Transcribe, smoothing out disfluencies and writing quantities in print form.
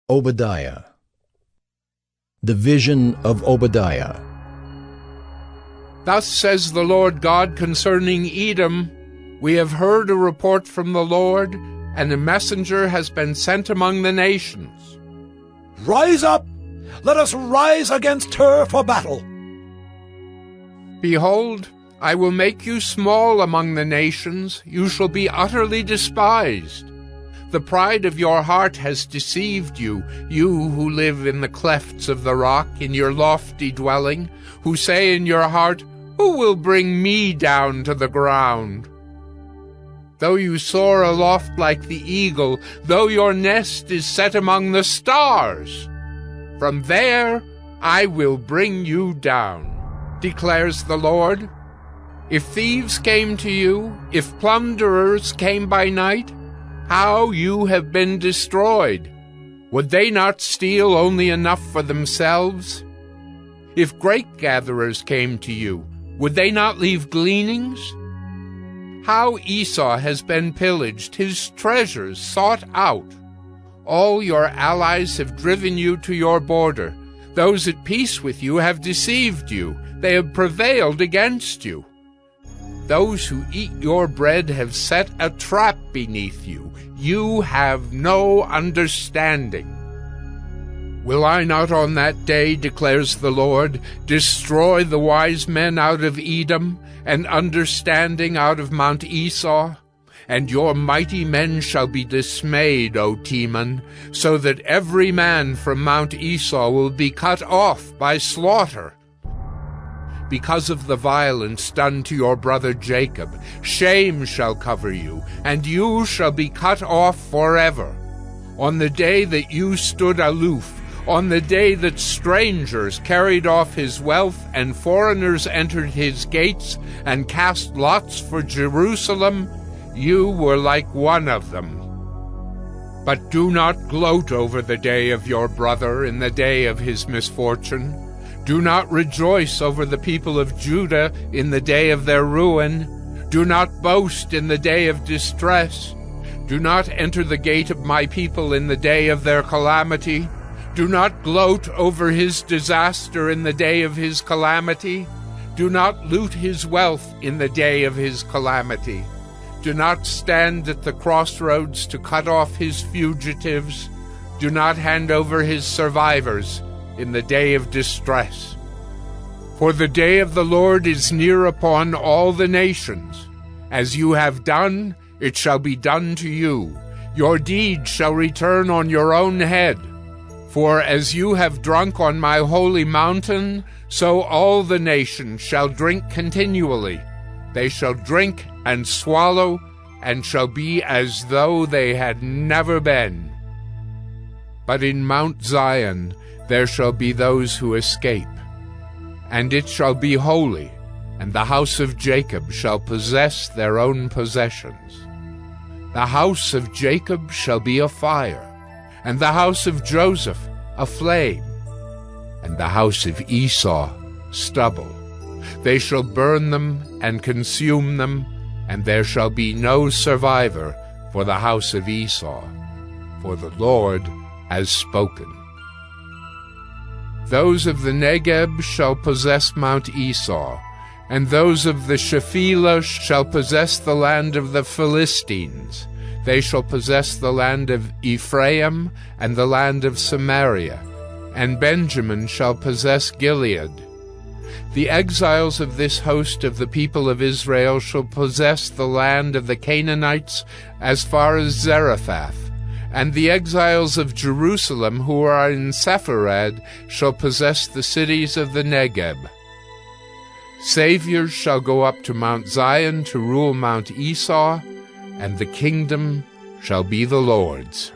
Obadiah. The Vision of Obadiah. Thus says the Lord God concerning Edom, We have heard a report from the Lord, and a messenger has been sent among the nations. Rise up! Let us rise against her for battle. Behold, I will make you small among the nations. You shall be utterly despised. The pride of your heart has deceived you, you who live in the clefts of the rock, in your lofty dwelling, who say in your heart, Who will bring me down to the ground? Though you soar aloft like the eagle, though your nest is set among the stars, from there I will bring you down, declares the Lord. If thieves came to you, if plunderers came by night, how you have been destroyed! Would they not steal only enough for themselves? If grape gatherers came to you, would they not leave gleanings? How Esau has been pillaged, his treasures sought out. All your allies have driven you to your border. Those at peace with you have deceived you. They have prevailed against you. Those who eat your bread have set a trap beneath you. You have no understanding. Will I not on that day, declares the Lord, destroy the wise men out of Edom, and understanding out of Mount Esau? And your mighty men shall be dismayed, O Teman, so that every man from Mount Esau will be cut off by slaughter. Because of the violence done to your brother Jacob, shame shall cover you, and you shall be cut off forever. On the day that you stood aloof, on the day that strangers carried off his wealth and foreigners entered his gates and cast lots for Jerusalem, you were like one of them. But do not gloat over the day of your brother in the day of his misfortune. Do not rejoice over the people of Judah in the day of their ruin. Do not boast in the day of distress. Do not enter the gate of my people in the day of their calamity. Do not gloat over his disaster in the day of his calamity. Do not loot his wealth in the day of his calamity. Do not stand at the crossroads to cut off his fugitives. Do not hand over his survivors in the day of distress. For the day of the Lord is near upon all the nations. As you have done, it shall be done to you. Your deed shall return on your own head. For as you have drunk on my holy mountain, so all the nations shall drink continually. They shall drink and swallow, and shall be as though they had never been. But in Mount Zion there shall be those who escape, and it shall be holy, and the house of Jacob shall possess their own possessions. The house of Jacob shall be a fire, and the house of Joseph a flame, and the house of Esau stubble. They shall burn them and consume them, and there shall be no survivor for the house of Esau, for the Lord has spoken. Those of the Negeb shall possess Mount Esau, and those of the Shephelah shall possess the land of the Philistines. They shall possess the land of Ephraim and the land of Samaria, and Benjamin shall possess Gilead. The exiles of this host of the people of Israel shall possess the land of the Canaanites as far as Zarephath, and the exiles of Jerusalem who are in Sepharad shall possess the cities of the Negeb. Saviors shall go up to Mount Zion to rule Mount Esau, and the kingdom shall be the Lord's.